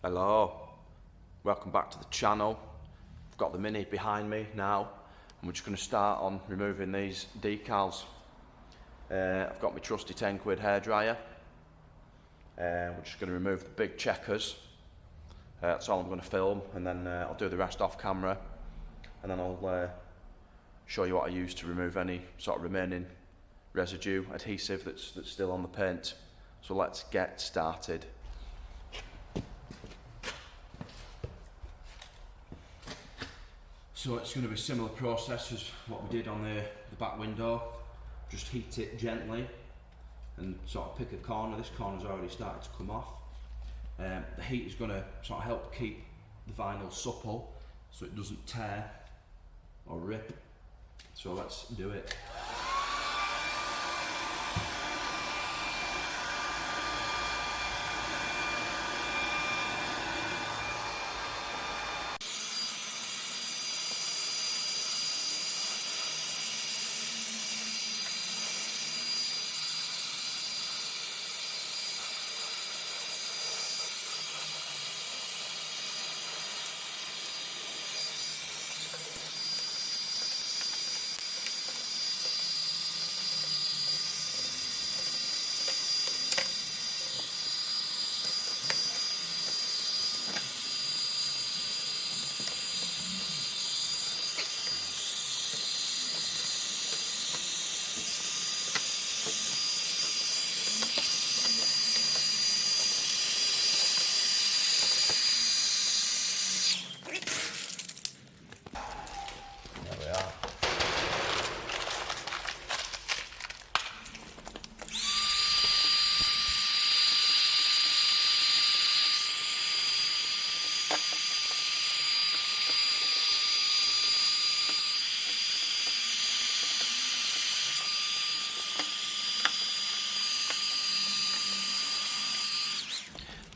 Hello, welcome back to the channel. I've got the Mini behind me now and we're just going to start on removing these decals. I've got my trusty 10 quid hairdryer. We're just going to remove the big checkers. That's all I'm going to film, and then I'll do the rest off camera, and then I'll show you what I use to remove any sort of remaining residue adhesive that's still on the paint. So let's get started. So it's going to be a similar process as what we did on the back window. Just heat it gently and sort of pick a corner. This corner's already started to come off. The heat is going to sort of help keep the vinyl supple so it doesn't tear or rip. So let's do it.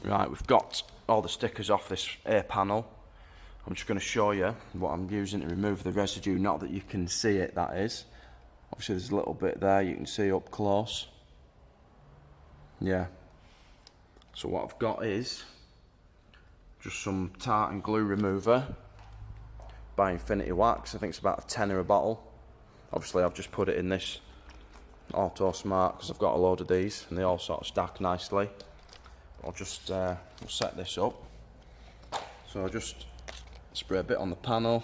Right, we've got all the stickers off this air panel. I'm just going to show you what I'm using to remove the residue, not that you can see it, that is. Obviously there's a little bit there you can see up close. Yeah. So what I've got is just some tartan glue remover by Infinity Wax. I think it's about a tenner a bottle. Obviously I've just put it in this Auto Smart because I've got a load of these and they all sort of stack nicely. I'll just set this up. So I'll just spray a bit on the panel,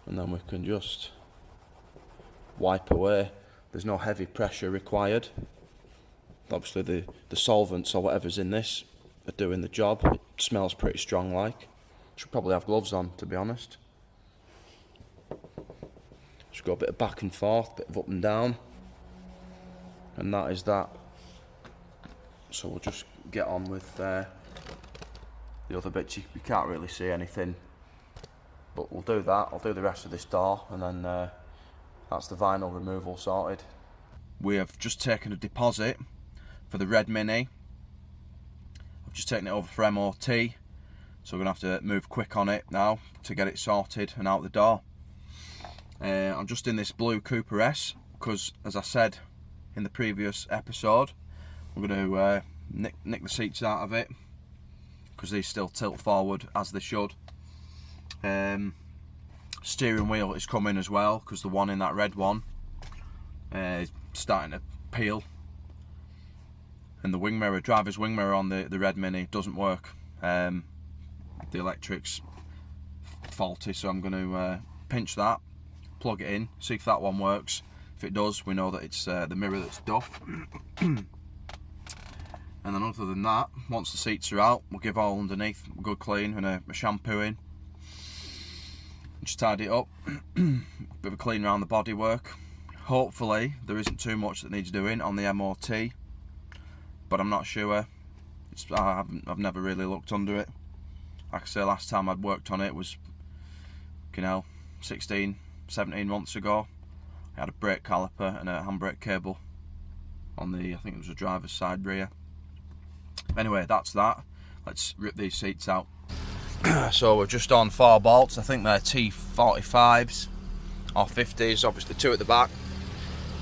and then we can just wipe away. There's no heavy pressure required. Obviously the solvents or whatever's in this are doing the job. It smells pretty strong like. Should probably have gloves on, to be honest. Just go a bit of back and forth, bit of up and down. And that is that. So we'll just get on with the other bits. You can't really see anything, but we'll do that. I'll do the rest of this door, and then that's the vinyl removal sorted. We have just taken a deposit for the red Mini. I've just taken it over for MOT, so we're gonna have to move quick on it now to get it sorted and out the door. I'm just in this blue Cooper S because, as I said in the previous episode, we're going to nick the seats out of it because these still tilt forward as they should. Steering wheel is coming as well because the one in that red one is starting to peel, and the wing mirror, driver's wing mirror on the red Mini doesn't work. The electric's faulty, so I'm going to pinch that, plug it in, see if that one works. If it does, we know that it's the mirror that's duff. And then other than that, once the seats are out, we'll give all underneath a good clean and a shampoo in. Just tidy it up. Bit of a clean around the bodywork. Hopefully there isn't too much that needs doing on the MOT, but I'm not sure. I've never really looked under it. Like I say, last time I'd worked on it was, 16, 17 months ago. I had a brake caliper and a handbrake cable on the, I think it was a driver's side rear. Anyway, that's that. Let's rip these seats out. So we're just on 4 bolts. I think they're T45s or 50s. Obviously 2 at the back,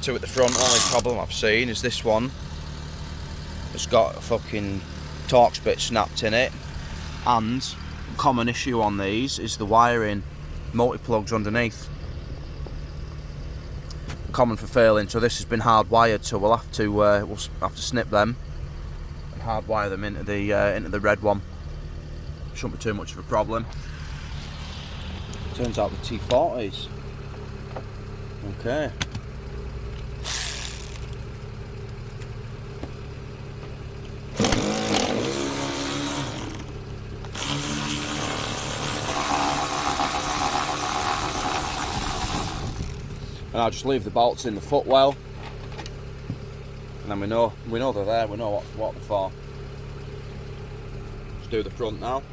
2 at the front. Only problem I've seen is this one it's got a fucking Torx bit snapped in it. And common issue on these is the wiring, multi-plugs underneath. Common for failing, so this has been hardwired, so we'll have to snip them and hardwire them into the red one. Shouldn't be too much of a problem. Turns out the T40s. Okay. And I'll just leave the bolts in the footwell, and then we know they're there. We know what they're for. Let's do the front now.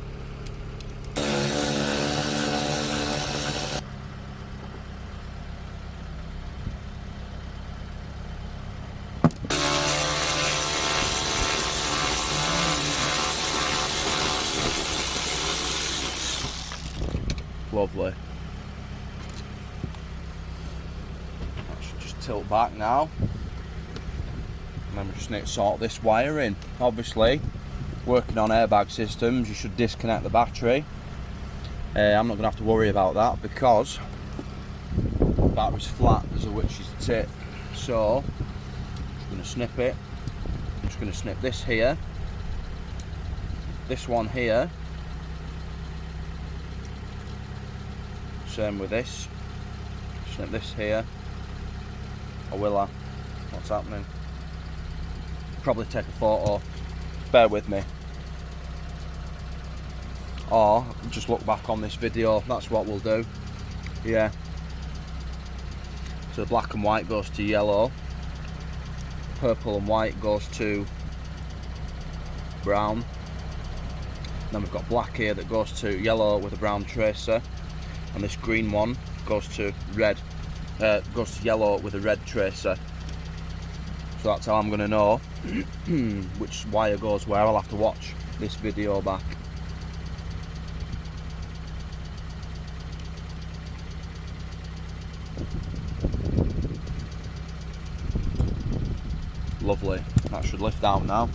Lovely. Tilt back now, and then we just need to sort this wiring. Obviously, working on airbag systems, you should disconnect the battery. I'm not going to have to worry about that because the battery's flat as a witch's tit. So, I'm just going to snip it. I'm just going to snip this here, this one here. Same with this. Snip this here. Or will I? What's happening? Probably take a photo. Bear with me. Or just look back on this video. That's what we'll do. Yeah. So black and white goes to yellow. Purple and white goes to brown. Then we've got black here that goes to yellow with a brown tracer. And this green one goes to red. Goes to yellow with a red tracer. So that's how I'm going to know which wire goes where. I'll have to watch this video back. Lovely. That should lift out now.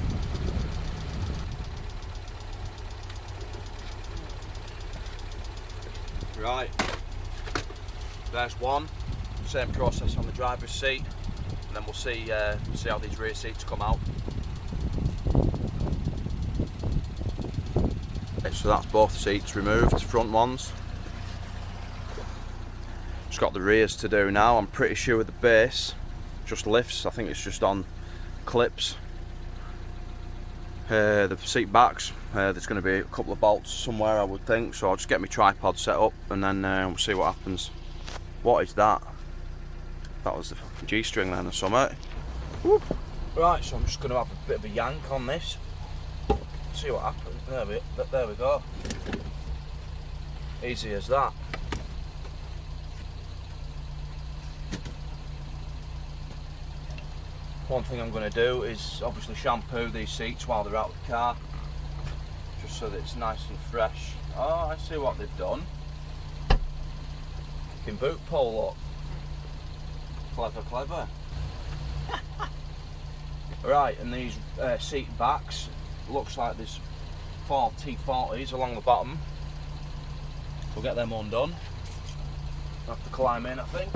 Right. There's one. Same process on the driver's seat, and then we'll see how these rear seats come out. Okay, so that's both seats removed, front ones. Just got the rears to do now. I'm pretty sure the base just lifts. I think it's just on clips. The seat backs, there's going to be a couple of bolts somewhere, I would think. So I'll just get my tripod set up, and then we'll see what happens. What is that? That was the fucking G-string then or something. Whoop. Right, so I'm just going to have a bit of a yank on this. See what happens. There we go. Easy as that. One thing I'm going to do is obviously shampoo these seats while they're out of the car, just so that it's nice and fresh. Oh, I see what they've done. Fucking boot pull up. Clever, clever. Right, and these seat backs, looks like there's 4 T40s along the bottom. We'll get them undone. I'll have to climb in, I think.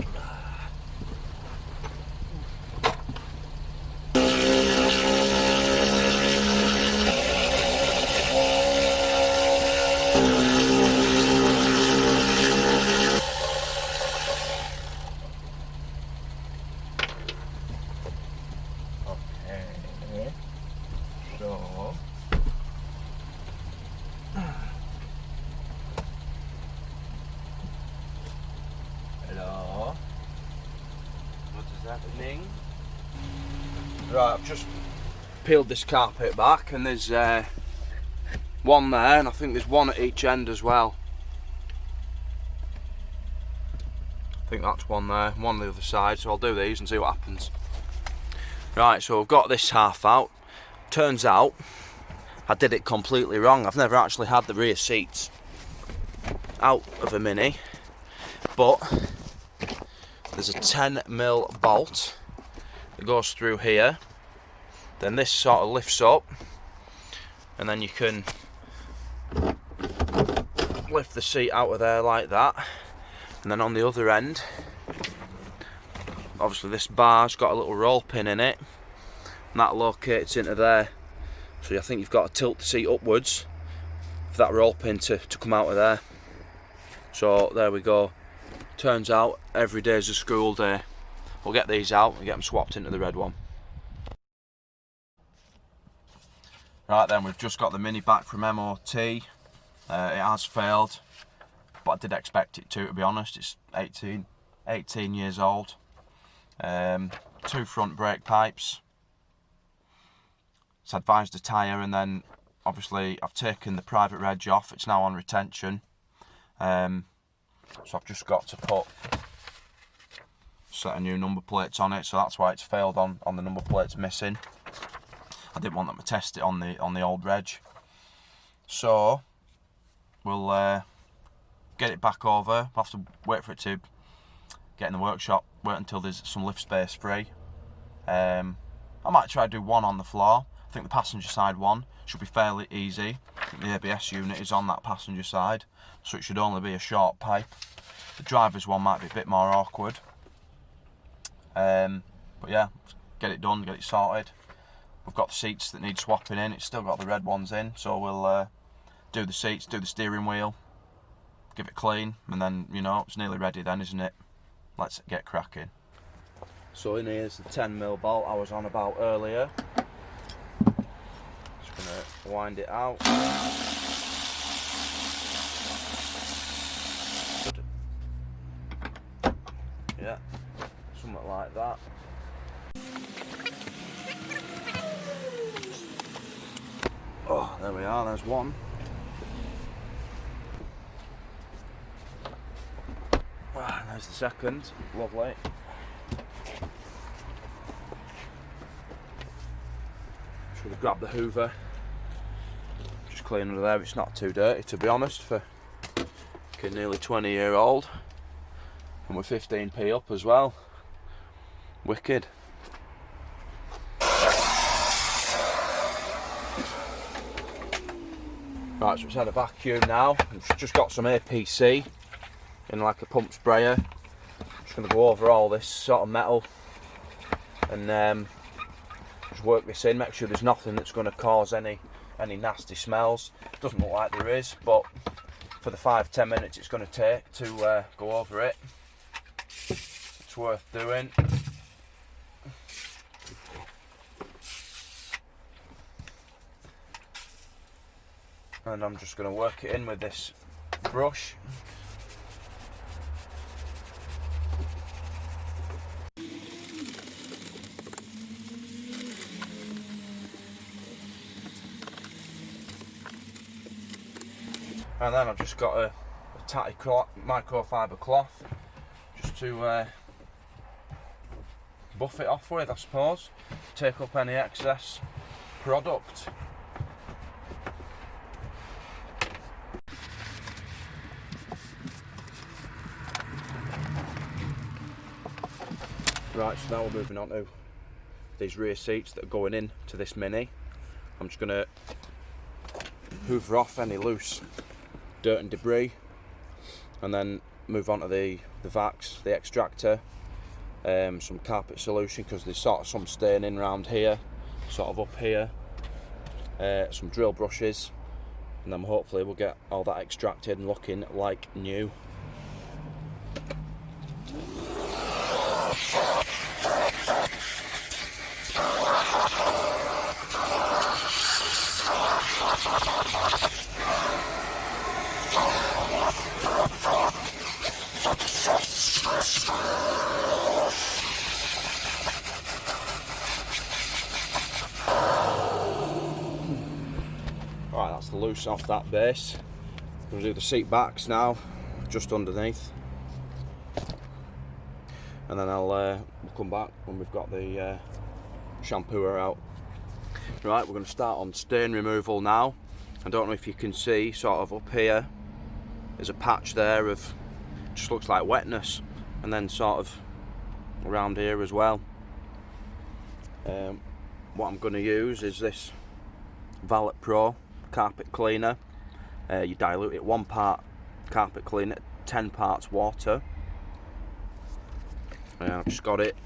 Right, I've just peeled this carpet back, and there's one there, and I think there's one at each end as well. I think that's one there, one on the other side, so I'll do these and see what happens. Right, so I've got this half out. Turns out I did it completely wrong. I've never actually had the rear seats out of a Mini, but there's a 10mm bolt that goes through here, then this sort of lifts up, and then you can lift the seat out of there like that. And then on the other end, obviously this bar's got a little roll pin in it, and that locates into there. So I think you've got to tilt the seat upwards for that roll pin to come out of there. So there we go. Turns out every day's a school day. We'll get these out and get them swapped into the red one. Right then, we've just got the Mini back from MOT. It has failed, but I did expect it to be honest. It's 18 years old. 2 front brake pipes. It's advised a tyre, and then obviously I've taken the private reg off. It's now on retention. So I've just got to set a new number plates on it, so that's why it's failed on the number plates missing. I didn't want them to test it on the old reg. So we'll get it back over. We'll have to wait for it to get in the workshop, wait until there's some lift space free. I might try to do one on the floor. I think the passenger side one should be fairly easy. I think the ABS unit is on that passenger side, so it should only be a short pipe. The driver's one might be a bit more awkward. But yeah, get it done, get it sorted. We've got the seats that need swapping in. It's still got the red ones in, so we'll do the seats, do the steering wheel, give it clean, and then, you know, it's nearly ready then, isn't it? Let's get cracking. So in here's the 10mm bolt I was on about earlier. Just gonna wind it out. Yeah, something like that. Oh, there we are, there's one. Ah, there's the second, lovely. Should have grabbed the hoover. Just clean under there, it's not too dirty to be honest for a nearly 20-year-old. And we're 15p up as well. Wicked. Right, so it's had a vacuum now. We've just got some APC in like a pump sprayer. I'm just going to go over all this sort of metal and just work this in, make sure there's nothing that's going to cause any nasty smells. Doesn't look like there is, but for the 5-10 minutes it's going to take to go over it, it's worth doing. And I'm just going to work it in with this brush. And then I've just got a tatty microfiber cloth just to buff it off with, I suppose. Take up any excess product. Right, so now we're moving on to these rear seats that are going in to this Mini. I'm just going to hoover off any loose dirt and debris, and then move on to the vacs, the extractor, some carpet solution because there's sort of some staining around here, sort of up here, some drill brushes, and then hopefully we'll get all that extracted and looking like new. Right, that's the loose off that base. We'll do the seat backs now, just underneath, and then we'll come back when we've got the shampooer out. Right, we're going to start on stain removal now. I don't know if you can see, sort of up here, there's a patch there of, just looks like wetness, and then sort of around here as well. what I'm going to use is this Valet Pro carpet cleaner. You dilute it 1 part carpet cleaner, 10 parts water. I've just got it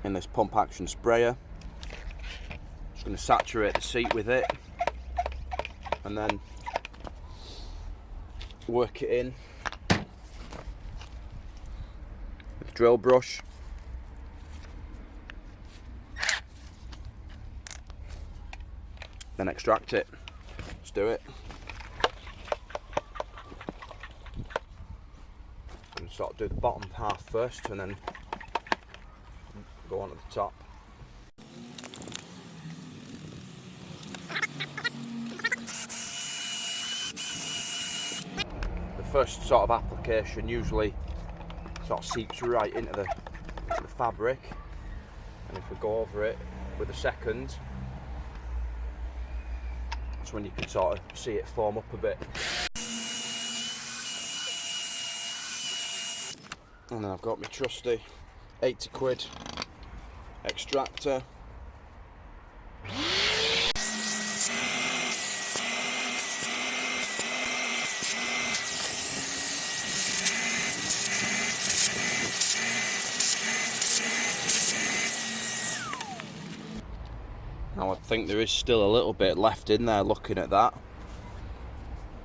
in this pump action sprayer. Just going to saturate the seat with it and then work it in with a drill brush. Then extract it. Let's do it. I'm going to sort of do the bottom half first and then go on to the top. The first sort of application usually sort of seeps right into the fabric, and if we go over it with a second, that's when you can sort of see it form up a bit. And then I've got my trusty 80 quid extractor. Now I think there is still a little bit left in there looking at that,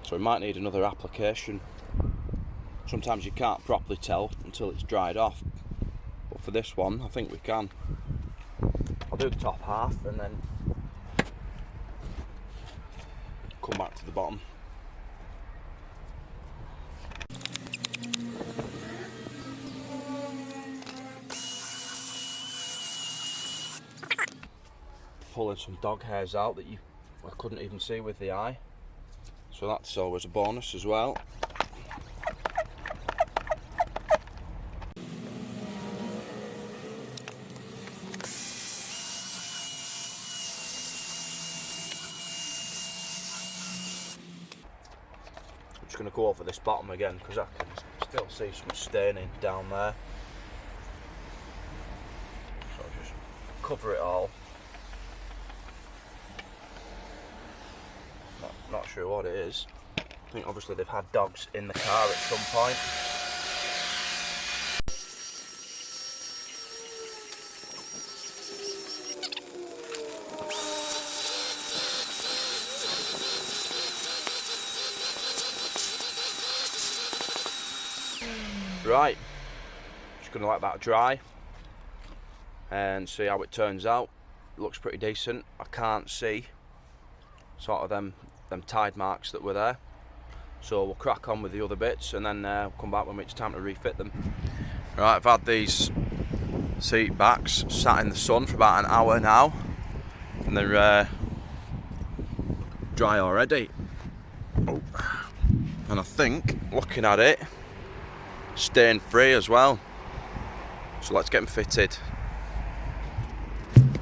so we might need another application. Sometimes you can't properly tell until it's dried off, but for this one I think we can. I'll do the top half and then come back to the bottom. Pulling some dog hairs out that I couldn't even see with the eye, so that's always a bonus as well. I'm just going to go over this bottom again because I can still see some staining down there, so I'll just cover it all. Not sure what it is. I think obviously they've had dogs in the car at some point. Right, just going to let that dry and see how it turns out. It looks pretty decent. I can't see sort of them tide marks that were there, so we'll crack on with the other bits and then come back when it's time to refit them. Right, I've had these seat backs sat in the sun for about an hour now and they're dry already. Oh. And I think, looking at it, stain free as well, so let's get them fitted.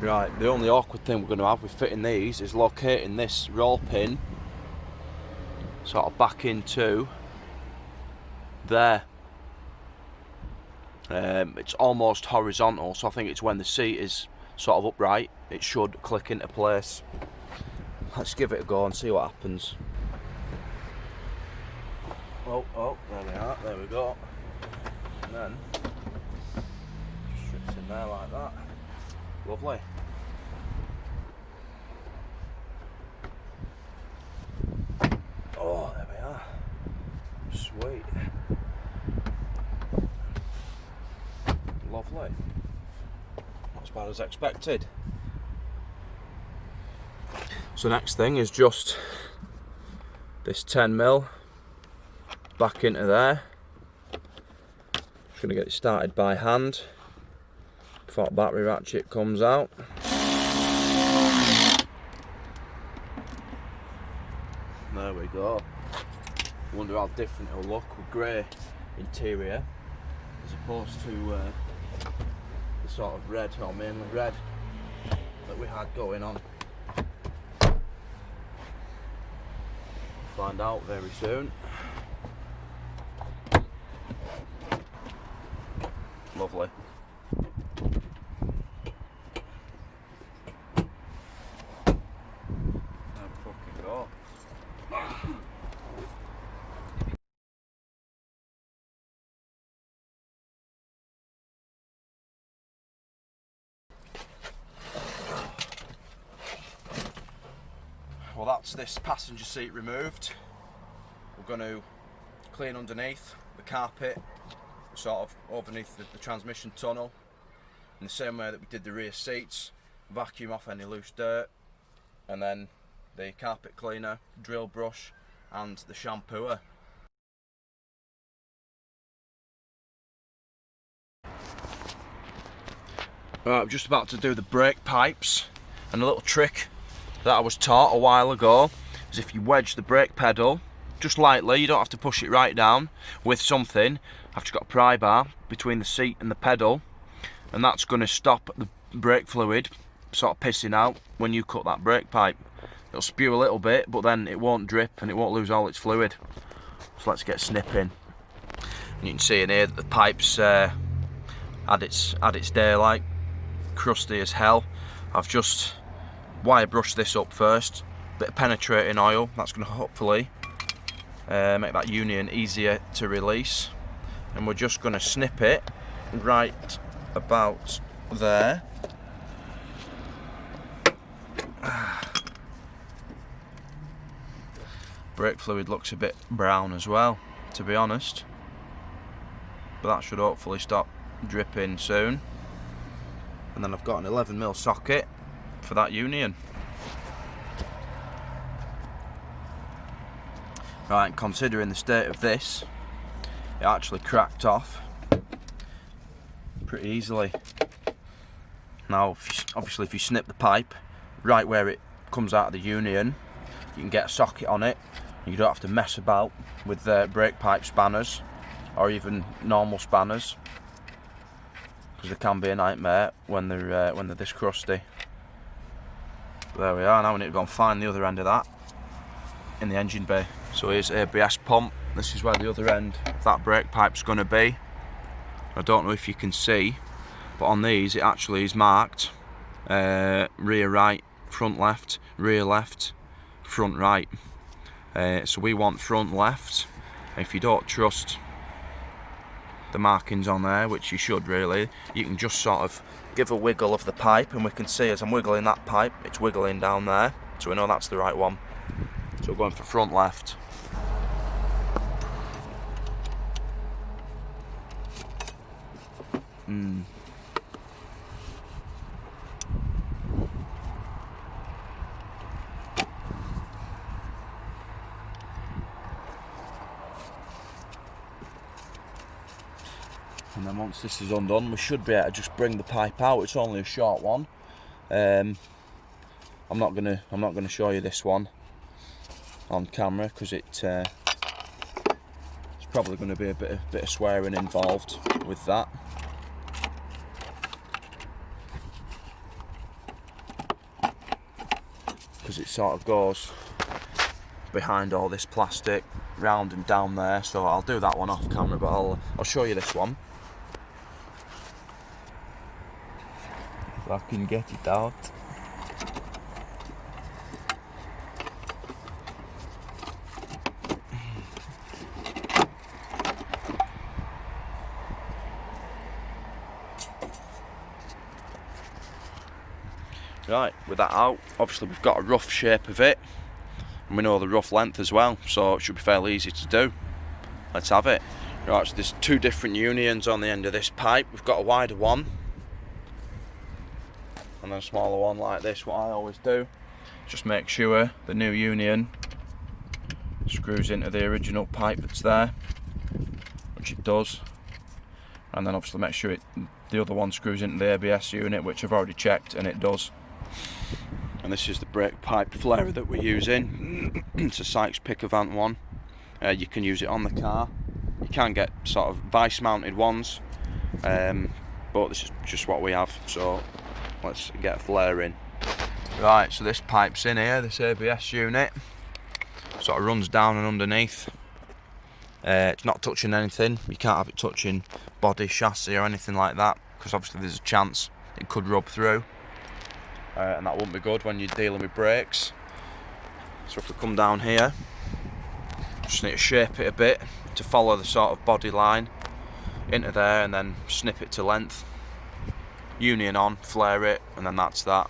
Right, the only awkward thing we're going to have with fitting these is locating this roll pin sort of back into there. It's almost horizontal, so I think it's when the seat is sort of upright it should click into place. Let's give it a go and see what happens. Oh, there we are, there we go. And then just fits in there like that. Lovely. Oh, there we are. Sweet. Lovely. Not as bad as expected. So next thing is just this 10mm back into there. Just going to get it started by hand before the battery ratchet comes out. There we go. Wonder how different it'll look with grey interior as opposed to the sort of red, or mainly red, that we had going on. Find out very soon. Lovely. go. Well, that's this passenger seat removed. We're going to clean underneath the carpet, sort of underneath the transmission tunnel, in the same way that we did the rear seats. Vacuum off any loose dirt, and then the carpet cleaner, drill brush and the shampooer. Right, I'm just about to do the brake pipes, and a little trick that I was taught a while ago is if you wedge the brake pedal just lightly, you don't have to push it right down, with something. I've just got a pry bar between the seat and the pedal, and that's going to stop the brake fluid sort of pissing out when you cut that brake pipe. It'll spew a little bit, but then it won't drip and it won't lose all its fluid. So let's get snipping. And you can see in here that the pipe's had its daylight, crusty as hell. I've just wire brushed this up first, bit of penetrating oil. That's going to hopefully make that union easier to release, and we're just going to snip it right about there. Brake fluid looks a bit brown as well, to be honest, but that should hopefully stop dripping soon. And then I've got an 11mm socket for that union. Right, considering the state of this, it actually cracked off pretty easily. Now, obviously if you snip the pipe right where it comes out of the union, you can get a socket on it. You don't have to mess about with brake pipe spanners or even normal spanners, because they can be a nightmare when they're this crusty. There we are. Now we need to go and find the other end of that in the engine bay. So here's ABS pump. This is where the other end of that brake pipe's going to be. I don't know if you can see, but on these it actually is marked rear right, front left, rear left, front right. So we want front left. If you don't trust the markings on there, which you should really, you can just sort of give a wiggle of the pipe, and we can see as I'm wiggling that pipe, it's wiggling down there, so we know that's the right one. So we're going for front left. And then once this is undone, we should be able to just bring the pipe out. It's only a short one. I'm not gonna show you this one on camera because it's probably going to be a bit of swearing involved with that. Because it sort of goes behind all this plastic, round and down there. So I'll do that one off camera, but I'll show you this one. If I can get it out. Right, with that out, obviously we've got a rough shape of it, and we know the rough length as well, so it should be fairly easy to do. Let's have it. Right, so there's two different unions on the end of this pipe. We've got a wider one, and then a smaller one like this. What I always do, just make sure the new union screws into the original pipe that's there, which it does, and then obviously make sure the other one screws into the ABS unit, which I've already checked, and it does. And this is the brake pipe flare that we're using. It's a Sykes Pickavant one. You can use it on the car. You can get sort of vice mounted ones, but this is just what we have, so let's get a flare in. Right, so this pipe's in here, this ABS unit, sort of runs down and underneath. It's not touching anything. You can't have it touching body, chassis or anything like that, because obviously there's a chance it could rub through, and that wouldn't be good when you're dealing with brakes. So if we come down here, just need to shape it a bit to follow the sort of body line into there, and then snip it to length. Union on, flare it, and then that's that.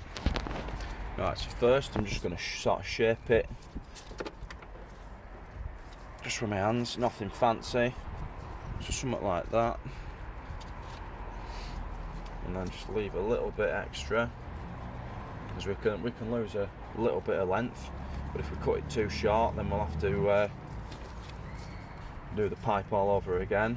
Right, so first I'm just going to sort of shape it just with my hands, nothing fancy, just something like that, and then just leave a little bit extra, because we can lose a little bit of length, but if we cut it too short then we'll have to do the pipe all over again.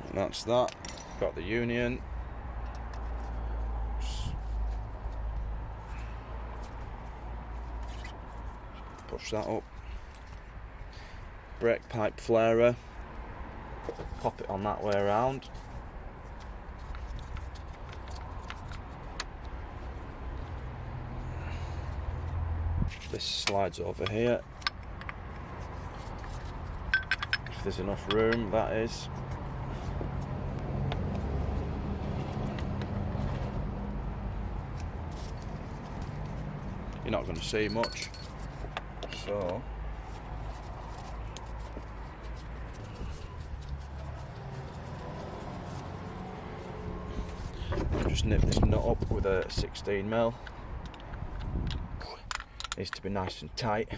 And that's that. Got the union. Push that up. Brake pipe flarer. Pop it on that way around. This slides over here. If there's enough room, that is. You're not going to see much, so I'll just nip this nut up with a 16mm. It needs to be nice and tight,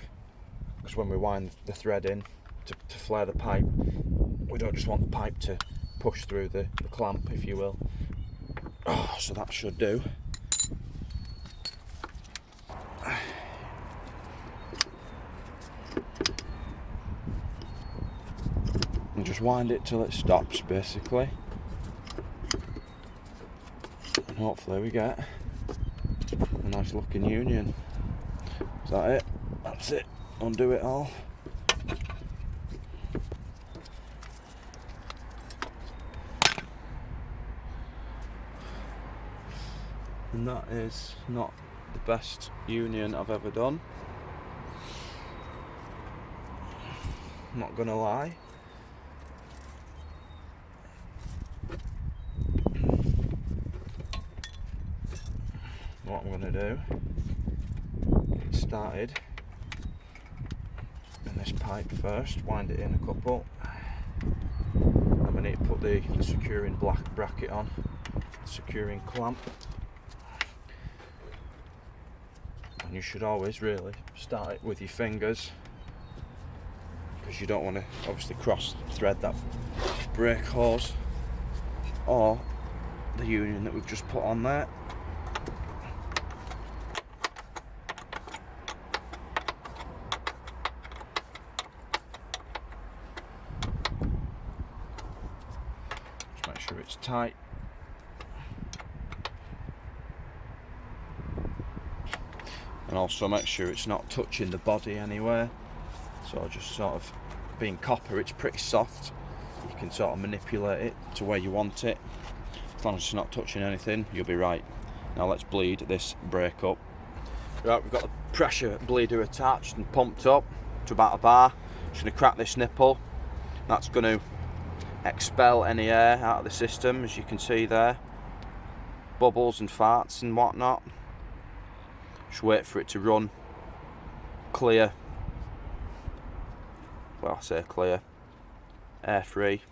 because when we wind the thread in to flare the pipe, we don't just want the pipe to push through the clamp, if you will. Oh, so that should do. And just wind it till it stops, basically, and hopefully we get a nice looking union. Is that it? That's it. Undo it all. And that is not the best union I've ever done, I'm not gonna lie. What I'm gonna do, get started in this pipe first, wind it in a couple, and we need to put the securing bracket on, securing clamp. And you should always really start it with your fingers, because you don't want to obviously cross thread that brake hose or the union that we've just put on there. Just make sure it's tight. And also make sure it's not touching the body anywhere. So just sort of, being copper, it's pretty soft. You can sort of manipulate it to where you want it. As long as it's not touching anything, you'll be right. Now let's bleed this brake up. Right, we've got the pressure bleeder attached and pumped up to about a bar. Just going to crack this nipple. That's going to expel any air out of the system, as you can see there. Bubbles and farts and whatnot. Just wait for it to run clear. Well, I say clear, air free,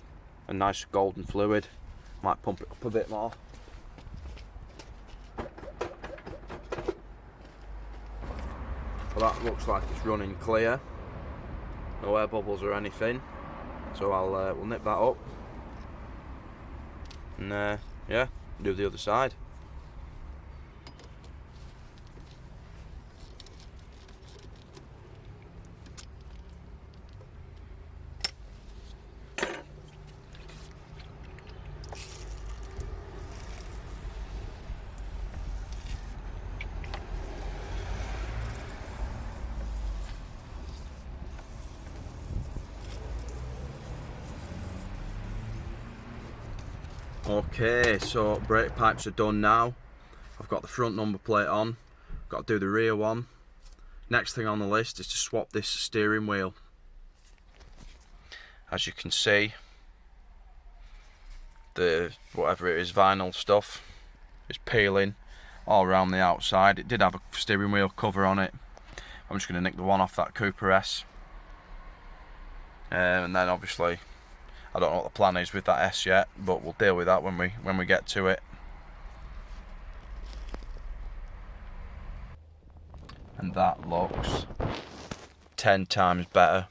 and nice golden fluid. Might pump it up a bit more. Well, that looks like it's running clear, no air bubbles or anything. So we'll nip that up, and yeah, do the other side. Okay, so brake pipes are done now. I've got the front number plate on, got to do the rear one. Next thing on the list is to swap this steering wheel. As you can see, the whatever it is, vinyl stuff is peeling all around the outside. It did have a steering wheel cover on it. I'm just going to nick the one off that Cooper S, and then obviously I don't know what the plan is with that S yet, but we'll deal with that when we get to it. And that looks 10 times better.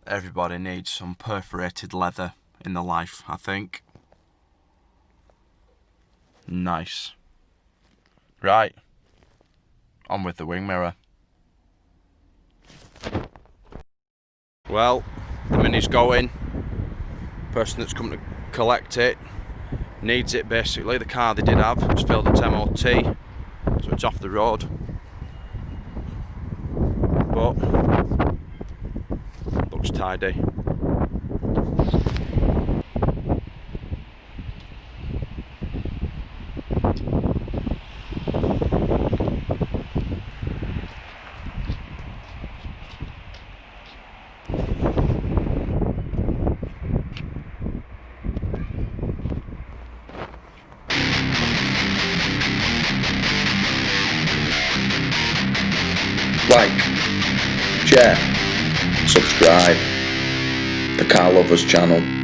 Everybody needs some perforated leather in their life, I think. Nice. Right, on with the wing mirror. Well, the Mini's going. Person that's come to collect it needs it basically. The car they did have was failed its MOT, so it's off the road. But looks tidy. Like, share, subscribe, the Car Lovers channel.